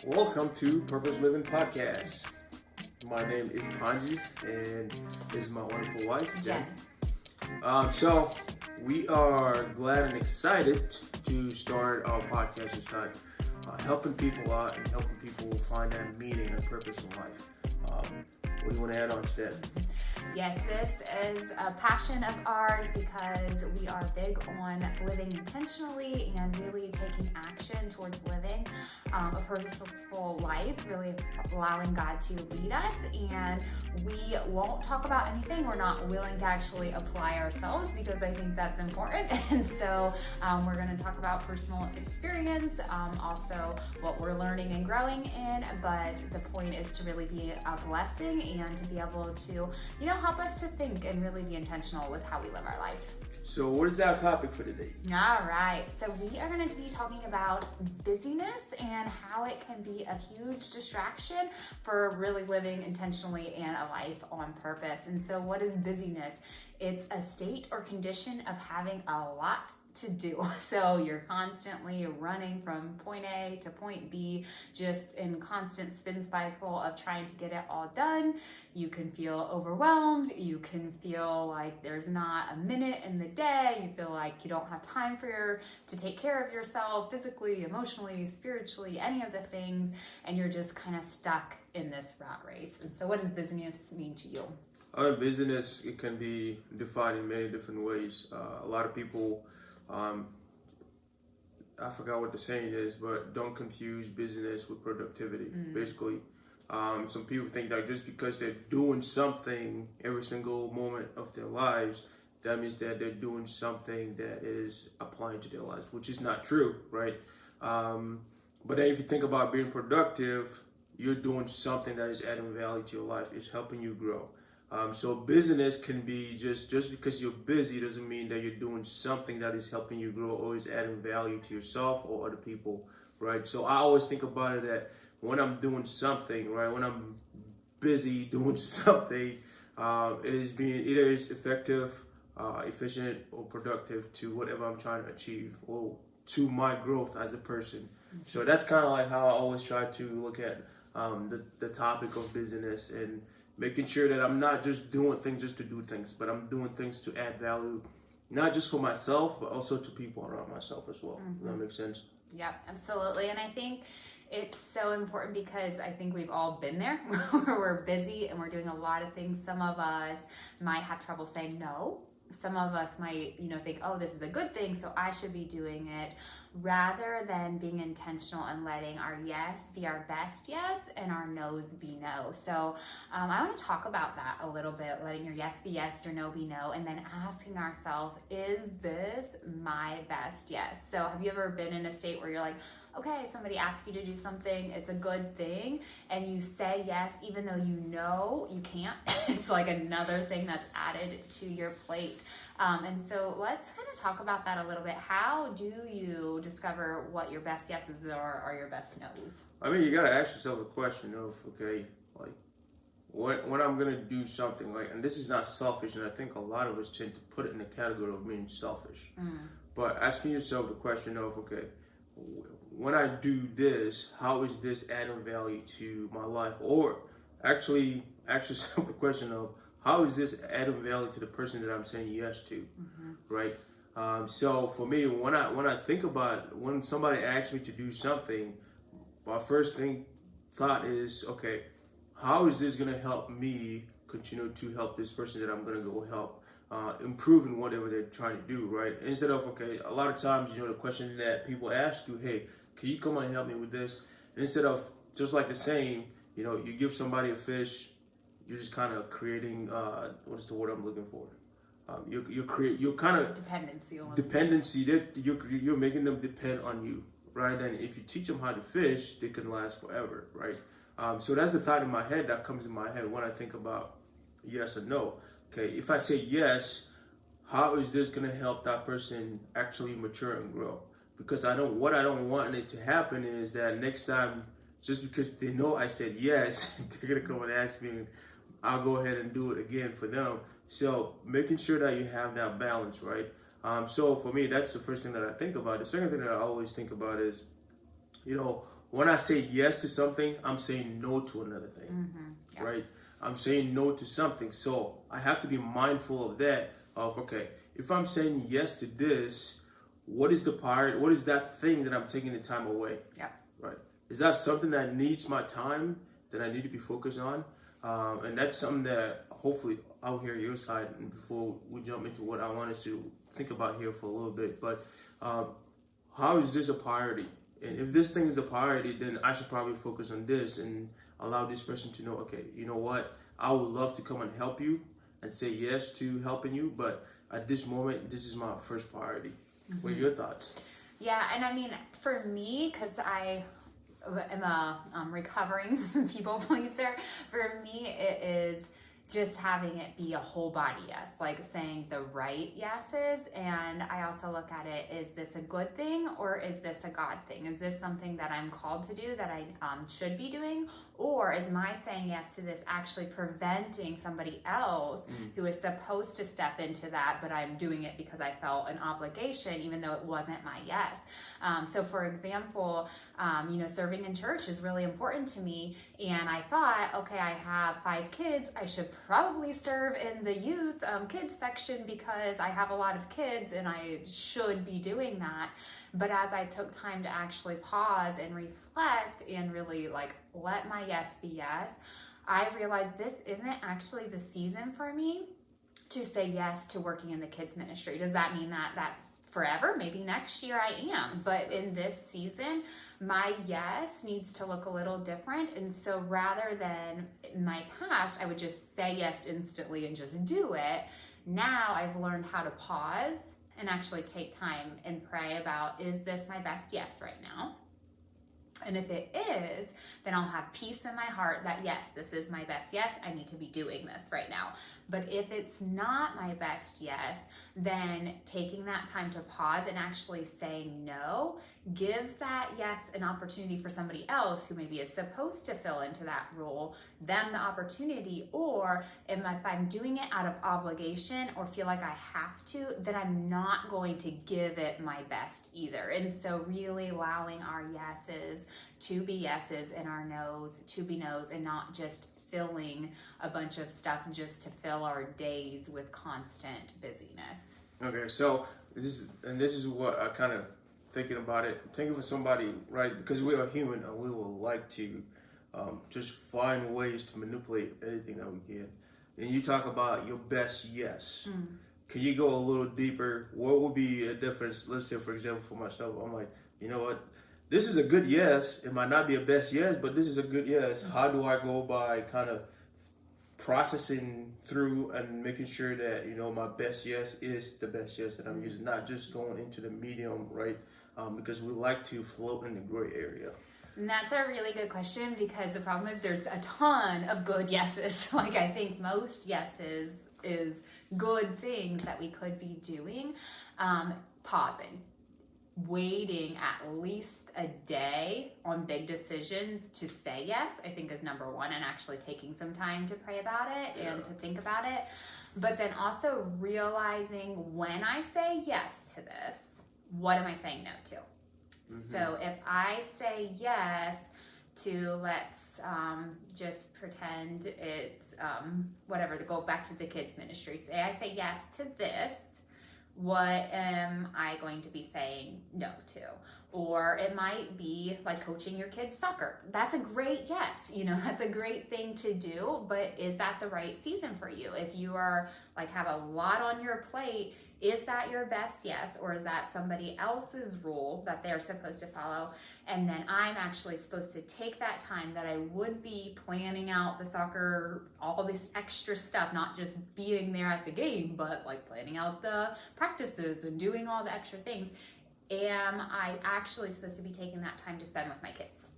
Welcome to Purpose Living Podcast. My name is Panji, and this is my wonderful wife, Jen. So we are glad and excited to start our podcast this time, helping people out and helping people find that meaning and purpose in life. What do you want to add on to that? Yes, this is a passion of ours because we are big on living intentionally and really taking action towards living a purposeful life, really allowing God to lead us. And we won't talk about anything we're not willing to actually apply ourselves, because I think that's important. And so we're going to talk about personal experience, also what we're learning and growing in. But the point is to really be a blessing and to be able to, help us to think and really be intentional with how we live our life. So what is our topic for today? All right, so we are going to be talking about busyness and how it can be a huge distraction for really living intentionally and a life on purpose. And so what is busyness? It's a state or condition of having a lot to do. So you're constantly running from point A to point B, just in constant spin cycle of trying to get it all done. You can feel overwhelmed. You can feel like there's not a minute in the day. You feel like you don't have time to take care of yourself physically, emotionally, spiritually, any of the things, and you're just kind of stuck in this rat race. And so what does busyness mean to you? Business, it can be defined in many different ways. A lot of people, I forgot what the saying is, but don't confuse business with productivity. Basically, some people think that just because they're doing something every single moment of their lives, that means that they're doing something that is applying to their lives, which is not true, right? But then if you think about being productive, you're doing something that is adding value to your life, is helping you grow. So business can be just because you're busy doesn't mean that you're doing something that is helping you grow or is adding value to yourself or other people, right? So I always think about it that when I'm doing something, right, when I'm busy doing something, it is either effective, efficient, or productive to whatever I'm trying to achieve or to my growth as a person. So that's kind of like how I always try to look at the topic of business, and making sure that I'm not just doing things just to do things, but I'm doing things to add value, not just for myself, but also to people around myself as well. Does that make sense? Yeah, absolutely. And I think it's so important because I think we've all been there where we're busy and we're doing a lot of things. Some of us might have trouble saying no. Some of us might, think, oh, this is a good thing, so I should be doing it, rather than being intentional and letting our yes be our best yes and our no's be no. So I want to talk about that a little bit, letting your yes be yes, your no be no, and then asking ourselves, is this my best yes? So have you ever been in a state where you're like, okay, somebody asks you to do something, it's a good thing, and you say yes, even though you know you can't. It's like another thing that's added to your plate. And so let's kind of talk about that a little bit. How do you discover what your best yeses are your best no's? I mean, you got to ask yourself a question of, okay, like, when I'm going to do something, like, and this is not selfish, and I think a lot of us tend to put it in the category of being selfish. But asking yourself the question of, okay, when I do this, how is this adding value to my life? Or actually ask yourself the question of, how is this adding value to the person that I'm saying yes to, right? So for me, when I think about when somebody asks me to do something, my first thought is, okay, how is this going to help me continue to help this person that I'm going to go help? Improving whatever they're trying to do, right? Instead of, okay, a lot of times, the question that people ask you, hey, can you come and help me with this? Instead of just like the saying, you give somebody a fish, you're just kind of creating, what is the word I'm looking for? You're kind of dependency. You're making them depend on you, right? And if you teach them how to fish, they can last forever, right? So that's the thought in my head that comes in my head when I think about yes or no. Okay, if I say yes, how is this going to help that person actually mature and grow? Because what I don't want it to happen is that next time, just because they know I said yes, they're going to come and ask me, and I'll go ahead and do it again for them. So making sure that you have that balance, right? So for me, that's the first thing that I think about. The second thing that I always think about is, when I say yes to something, I'm saying no to another thing, right? I'm saying no to something. So I have to be mindful of that, of, okay, if I'm saying yes to this, what is the priority? What is that thing that I'm taking the time away? Yeah. Right. Is that something that needs my time that I need to be focused on? And that's something that hopefully I'll hear your side and before we jump into what I want us to think about here for a little bit. But how is this a priority? And if this thing is a priority, then I should probably focus on this and allow this person to know, okay, you know what? I would love to come and help you and say yes to helping you, but at this moment, this is my first priority. What are your thoughts? Yeah, and I mean, for me, because I am a recovering people pleaser, for me, it is just having it be a whole body yes, like saying the right yeses. And I also look at it, is this a good thing or is this a God thing? Is this something that I'm called to do that I should be doing? Or is my saying yes to this actually preventing somebody else who is supposed to step into that, but I'm doing it because I felt an obligation, even though it wasn't my yes? So for example, serving in church is really important to me. And I thought, okay, I have 5 kids. I should probably serve in the youth kids section because I have a lot of kids and I should be doing that. But as I took time to actually pause and reflect and really let my yes be yes, I realized this isn't actually the season for me to say yes to working in the kids ministry. Does that mean that that's forever? Maybe next year I am, but in this season, my yes needs to look a little different. And so rather than in my past, I would just say yes instantly and just do it. Now I've learned how to pause and actually take time and pray about, is this my best yes right now? And if it is, then I'll have peace in my heart that yes, this is my best yes, I need to be doing this right now. But if it's not my best yes, then taking that time to pause and actually saying no gives that yes an opportunity for somebody else who maybe is supposed to fill into that role, them the opportunity. Or if I'm doing it out of obligation or feel like I have to, then I'm not going to give it my best either. And so really allowing our yeses to be yeses and our no's to be no's, and not just filling a bunch of stuff just to fill our days with constant busyness. Okay, so this is what I kind of thinking about it. Thinking for somebody, right? Because we are human and we will like to just find ways to manipulate anything that we can. And you talk about your best yes. Can you go a little deeper? What would be a difference? Let's say, for example, for myself, I'm like, you know what? This is a good yes. It might not be a best yes, but this is a good yes. How do I go by kind of processing through and making sure that, my best yes is the best yes that I'm using, not just going into the medium, right? Because we like to float in the gray area. And that's a really good question, because the problem is there's a ton of good yeses. I think most yeses is good things that we could be doing. Pausing. Waiting at least a day on big decisions to say yes, I think is number one, and actually taking some time to pray about it and to think about it. But then also realizing, when I say yes to this, what am I saying no to? So if I say yes to, let's just pretend it's whatever, to go back to the kids ministry, say I say yes to this, what am I going to be saying no to? Or it might be like coaching your kids soccer. That's a great yes. That's a great thing to do, but is that the right season for you? If you are have a lot on your plate, is that your best yes? Or is that somebody else's rule that they're supposed to follow? And then I'm actually supposed to take that time that I would be planning out the soccer, all this extra stuff, not just being there at the game, but planning out the practices and doing all the extra things. Am I actually supposed to be taking that time to spend with my kids?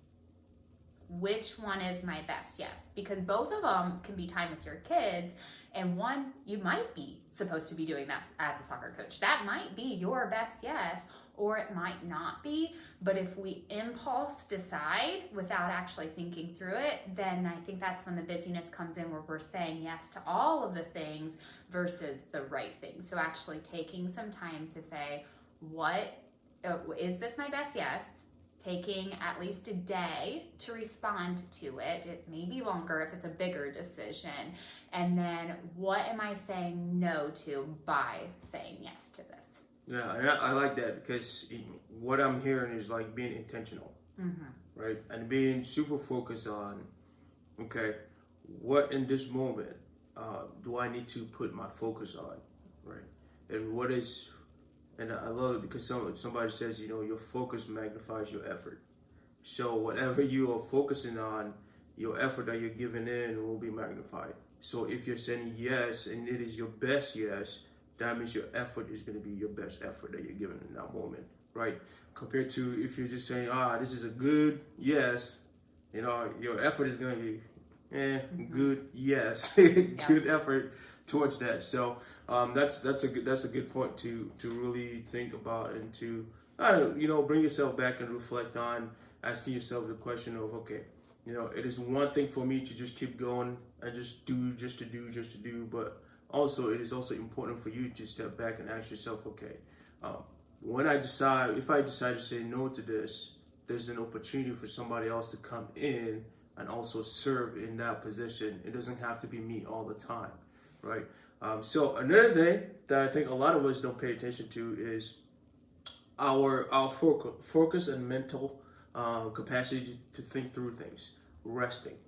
Which one is my best yes? Because both of them can be time with your kids, and one, you might be supposed to be doing that as a soccer coach. That might be your best yes, or it might not be. But if we impulse decide without actually thinking through it, then I think that's when the busyness comes in, where we're saying yes to all of the things versus the right things. So actually taking some time to say, what is this my best yes? taking at least a day to respond to it. It may be longer if it's a bigger decision. And then what am I saying no to by saying yes to this? Yeah, and I like that because what I'm hearing is like being intentional, right? And being super focused on, okay, what in this moment do I need to put my focus on, right? And and I love it because somebody says, your focus magnifies your effort. So whatever you are focusing on, your effort that you're giving in will be magnified. So if you're saying yes and it is your best yes, that means your effort is going to be your best effort that you're giving in that moment, right? Compared to if you're just saying, this is a good yes, your effort is going to be good yes, good effort towards that. So that's a good point to really think about and to bring yourself back and reflect on, asking yourself the question of, okay, it is one thing for me to just keep going and just to do, but also it is also important for you to step back and ask yourself, okay, if I decide to say no to this, there's an opportunity for somebody else to come in and also serve in that position. It doesn't have to be me all the time, right? So another thing that I think a lot of us don't pay attention to is our focus and mental capacity to think through things. Resting.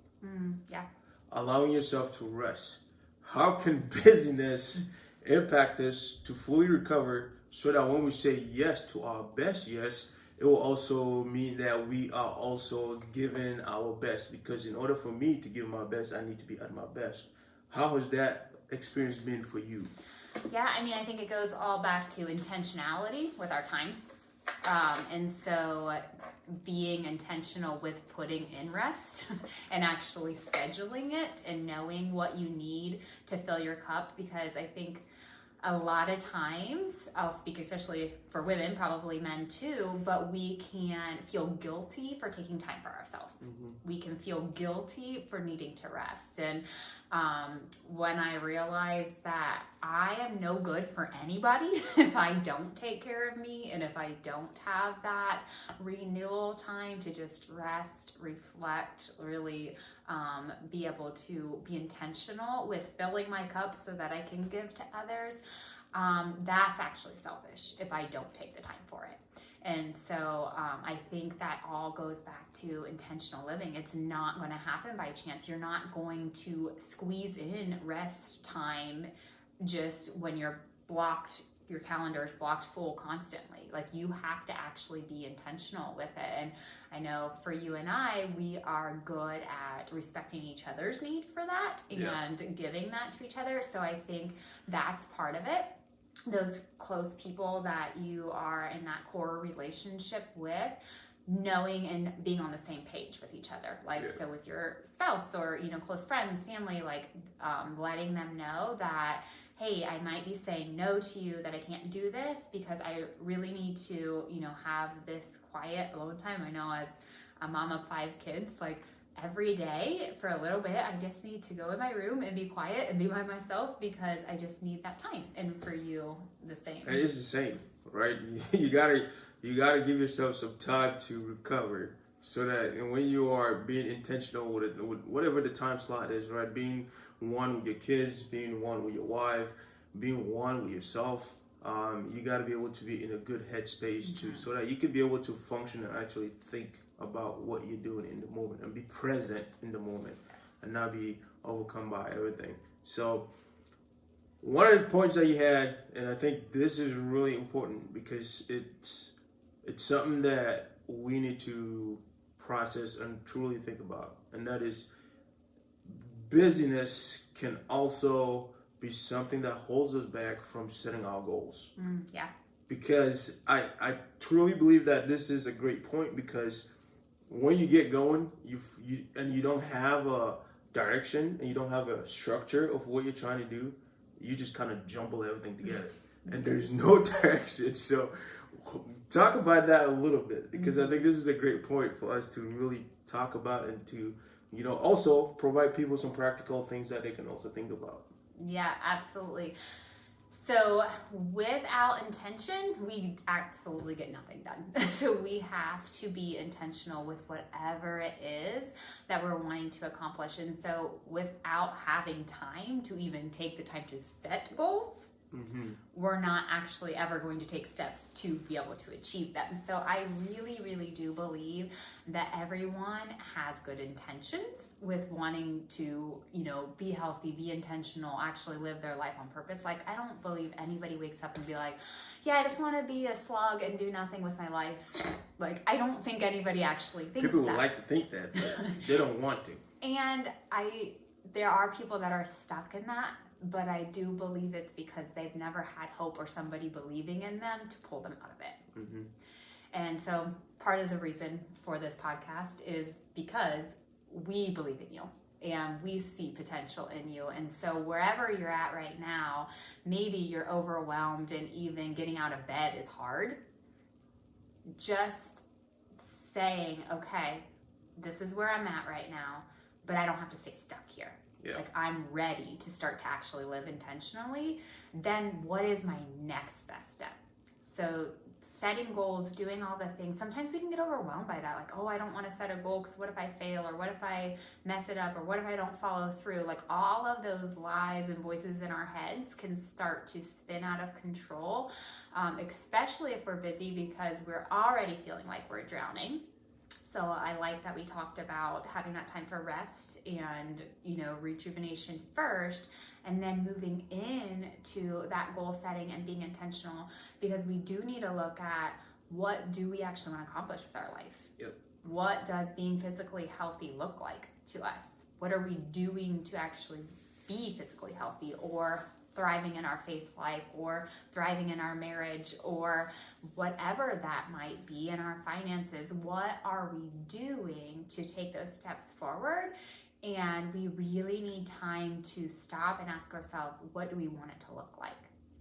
Allowing yourself to rest. How can busyness impact us to fully recover so that when we say yes to our best yes, it will also mean that we are also giving our best? Because in order for me to give my best, I need to be at my best. How has that experience been for you? Yeah, I think it goes all back to intentionality with our time. And so being intentional with putting in rest and actually scheduling it and knowing what you need to fill your cup, because I think a lot of times, I'll speak especially for women, probably men too, but we can feel guilty for taking time for ourselves. We can feel guilty for needing to rest. And when I realized that I am no good for anybody if I don't take care of me and if I don't have that renewal time to just rest, reflect, really be able to be intentional with filling my cup so that I can give to others, that's actually selfish if I don't take the time for it. And so I think that all goes back to intentional living. It's not going to happen by chance. You're not going to squeeze in rest time just when your calendar is blocked full constantly. Like, you have to actually be intentional with it. And I know for you and I, we are good at respecting each other's need for that and giving that to each other. So I think that's part of it. Those close people that you are in that core relationship with, knowing and being on the same page with each other. So with your spouse or, close friends, family, letting them know that, hey, I might be saying no to you, that I can't do this because I really need to, have this quiet alone time. I know as a mom of 5 kids, every day for a little bit, I just need to go in my room and be quiet and be by myself because I just need that time. And for you, the same. It is the same, right? You gotta give yourself some time to recover, so that when you are being intentional with whatever the time slot is, right? Being one with your kids, being one with your wife, being one with yourself. You got to be able to be in a good headspace too, so that you can be able to function and actually think about what you're doing in the moment and be present in the moment and not be overcome by everything. So one of the points that you had, and I think this is really important because it's something that we need to process and truly think about, and that is busyness can also be something that holds us back from setting our goals. Because I truly believe that this is a great point, because when you get going, you don't have a direction and you don't have a structure of what you're trying to do, you just kind of jumble everything together and there's no direction. So talk about that a little bit, because I think this is a great point for us to really talk about and to, also provide people some practical things that they can also think about. Yeah, absolutely. So without intention, we absolutely get nothing done. So we have to be intentional with whatever it is that we're wanting to accomplish. And so without having time to even take the time to set goals, we're not actually ever going to take steps to be able to achieve them. So I really, really do believe that everyone has good intentions with wanting to, be healthy, be intentional, actually live their life on purpose. Like, I don't believe anybody wakes up and be like, yeah, I just want to be a slug and do nothing with my life. Like, I don't think anybody actually thinks People that. would like to think that, but they don't want to. And there are people that are stuck in that, but I do believe it's because they've never had hope or somebody believing in them to pull them out of it. And so part of the reason for this podcast is because we believe in you and we see potential in you. And so wherever you're at right now, maybe you're overwhelmed and even getting out of bed is hard. Just saying, okay, this is where I'm at right now, but I don't have to stay stuck here. Yeah. Like, I'm ready to start to actually live intentionally. Then what is my next best step? So setting goals, doing all the things. Sometimes we can get overwhelmed by that. Like, oh, I don't want to set a goal because what if I fail? Or what if I mess it up? Or what if I don't follow through? Like, all of those lies and voices in our heads can start to spin out of control, especially if we're busy, because we're already feeling like we're drowning. So I like that we talked about having that time for rest and, rejuvenation first, and then moving into that goal setting and being intentional, because we do need to look at what do we actually want to accomplish with our life? Yep. What does being physically healthy look like to us? What are we doing to actually be physically healthy or thriving in our faith life or thriving in our marriage or whatever that might be in our finances? What are we doing to take those steps forward? And we really need time to stop and ask ourselves, what do we want it to look like?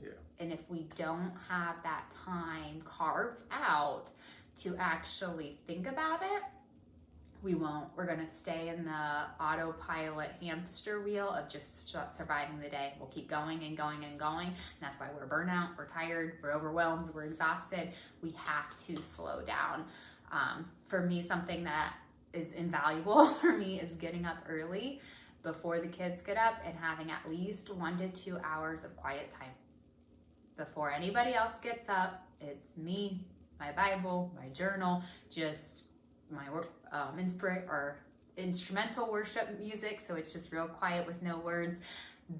Yeah. And if we don't have that time carved out to actually think about it, we won't. We're going to stay in the autopilot hamster wheel of just surviving the day. We'll keep going and going and going. And that's why we're burnout, we're tired, we're overwhelmed, we're exhausted. We have to slow down. For me, something that is invaluable for me is getting up early before the kids get up and having at least 1 to 2 hours of quiet time. Before anybody else gets up, it's me, my Bible, my journal, just my instrumental worship music, so it's just real quiet with no words.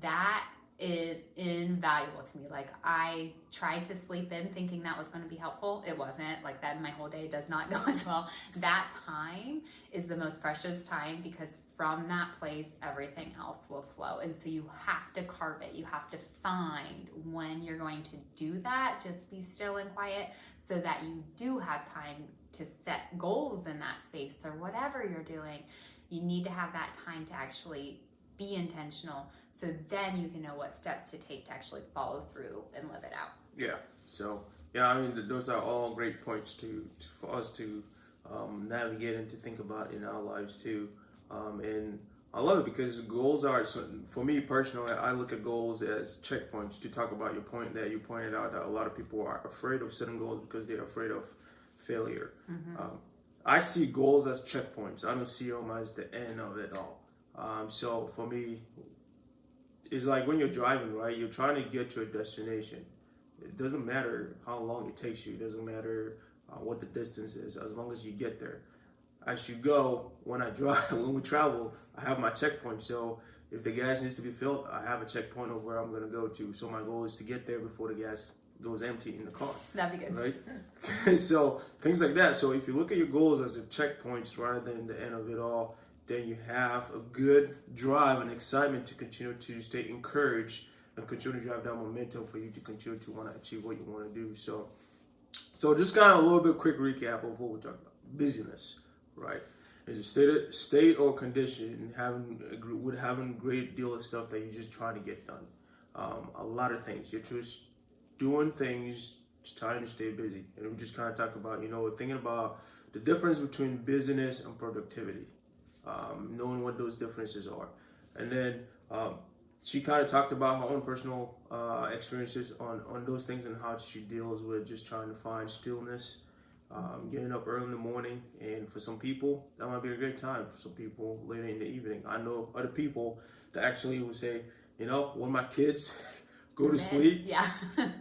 That is invaluable to me. Like, I tried to sleep in thinking that was going to be helpful. It wasn't. Like, that my whole day does not go as well. That time is the most precious time, because from that place everything else will flow. And so you have to carve it. You have to find when you're going to do that. Just be still and quiet so that you do have time to set goals in that space or whatever you're doing. You need to have that time to actually be intentional, so then you can know what steps to take to actually follow through and live it out. Yeah. So, those are all great points for us to navigate and to think about in our lives too. And I love it because goals are, for me personally, I look at goals as checkpoints. To talk about your point that you pointed out, that a lot of people are afraid of setting goals because they're afraid of failure. I see goals as checkpoints. I don't see them as the end of it all. So for me, it's like when you're driving, right? You're trying to get to a destination. It doesn't matter how long it takes you. It doesn't matter what the distance is, as long as you get there. As you go, when we travel, I have my checkpoint. So if the gas needs to be filled, I have a checkpoint of where I'm going to go to. So my goal is to get there before the gas goes empty in the car. That'd be good. Right? So things like that. So if you look at your goals as a checkpoints rather than the end of it all, then you have a good drive and excitement to continue to stay encouraged and continue to drive that momentum for you to continue to want to achieve what you want to do. So just kind of a little bit quick recap of what we're talking about. Busyness, right? Is a state or condition having a great deal of stuff that you're just trying to get done. A lot of things. You're just doing things, just trying to stay busy. And we just kind of talk about, thinking about the difference between busyness and productivity. Knowing what those differences are. And then she kind of talked about her own personal experiences on those things and how she deals with just trying to find stillness, getting up early in the morning. And for some people, that might be a great time. For some people, later in the evening. I know other people that actually would say, when my kids go to sleep,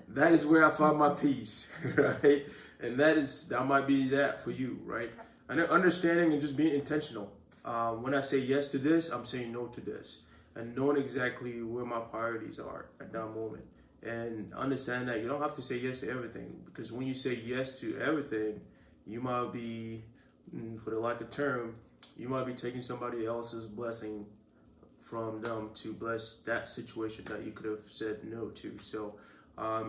that is where I find my peace, right? And that might be that for you, right? And understanding and just being intentional. When I say yes to this, I'm saying no to this. And knowing exactly where my priorities are at that moment. And understand that you don't have to say yes to everything. Because when you say yes to everything, you might be, for the lack of term, you might be taking somebody else's blessing from them to bless that situation that you could have said no to. So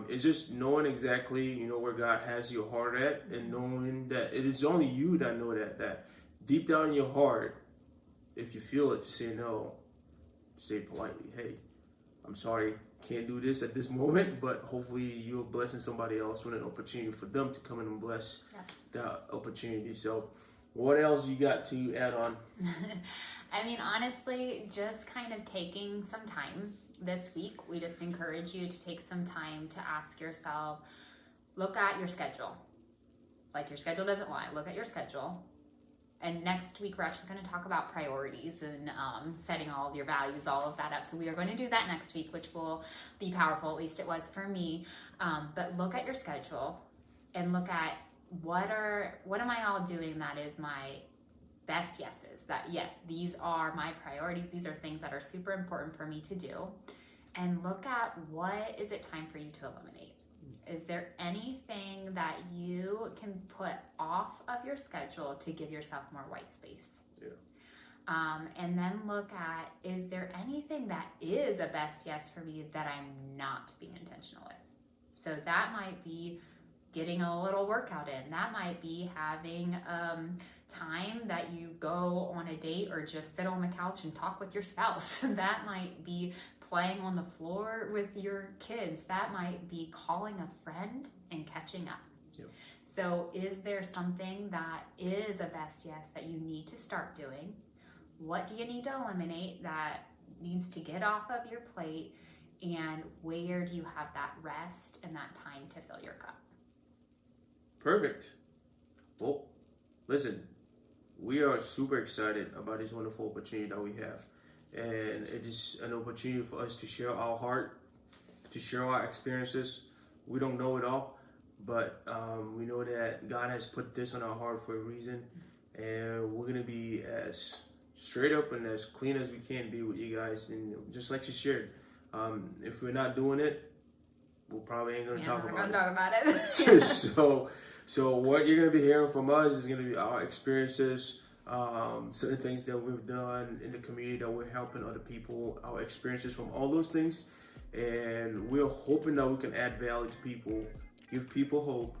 it's just knowing exactly, where God has your heart at, and knowing that it is only you that know that deep down in your heart, if you feel it, to say no. Say politely, hey, I'm sorry, can't do this at this moment, but hopefully you're blessing somebody else with an opportunity for them to come in and bless that opportunity. So what else you got to add on? I mean, honestly, just kind of taking some time this week. We just encourage you to take some time to ask yourself, look at your schedule. Like, your schedule doesn't lie. Look at your schedule. And next week, we're actually going to talk about priorities and setting all of your values, all of that up. So we are going to do that next week, which will be powerful. At least it was for me. But look at your schedule and look at what am I all doing that is my best yeses. That yes, these are my priorities. These are things that are super important for me to do. And look at what is it time for you to eliminate. Is there anything that you can put off of your schedule to give yourself more white space? Yeah. And then look at, is there anything that is a best yes for me that I'm not being intentional with? So that might be getting a little workout in. That might be having time that you go on a date or just sit on the couch and talk with your spouse. That might be playing on the floor with your kids. That might be calling a friend and catching up. Yep. So is there something that is a best yes that you need to start doing? What do you need to eliminate that needs to get off of your plate? And where do you have that rest and that time to fill your cup? Perfect. Well, listen, we are super excited about this wonderful opportunity that we have. And it is an opportunity for us to share our heart, to share our experiences. We don't know it all, but we know that God has put this on our heart for a reason. And we're going to be as straight up and as clean as we can be with you guys. And just like you shared, if we're not doing it, we probably ain't going to talk about it. So what you're going to be hearing from us is going to be our experiences, certain things that we've done in the community that we're helping other people, our experiences from all those things. And we're hoping that we can add value to people, give people hope,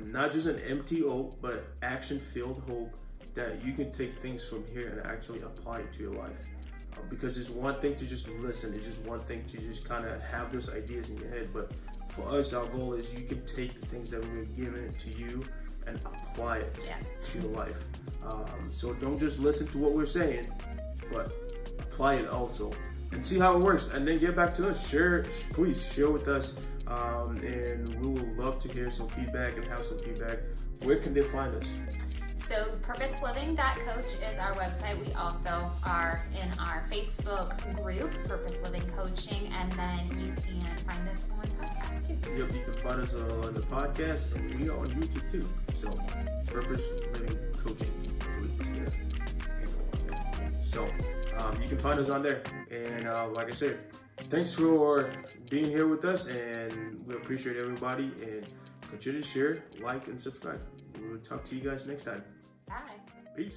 not just an empty hope, but action-filled hope that you can take things from here and actually apply it to your life. Because it's one thing to just listen, it's just one thing to just kind of have those ideas in your head, but for us, our goal is you can take the things that we're giving to you and apply it to your life. So don't just listen to what we're saying, but apply it also and see how it works. And then get back to us. Please share with us. And we will love to hear some feedback and have some feedback. Where can they find us? So purposeliving.coach is our website. We also are in our Facebook group, Purpose Living Coaching, and then you can find us on podcast too. Yep, you can find us on the podcast, and we are on YouTube too. So Purpose Living Coaching. So you can find us on there. And like I said, thanks for being here with us, and we appreciate everybody. And continue to share, like, and subscribe. We'll talk to you guys next time. Bye. Peace.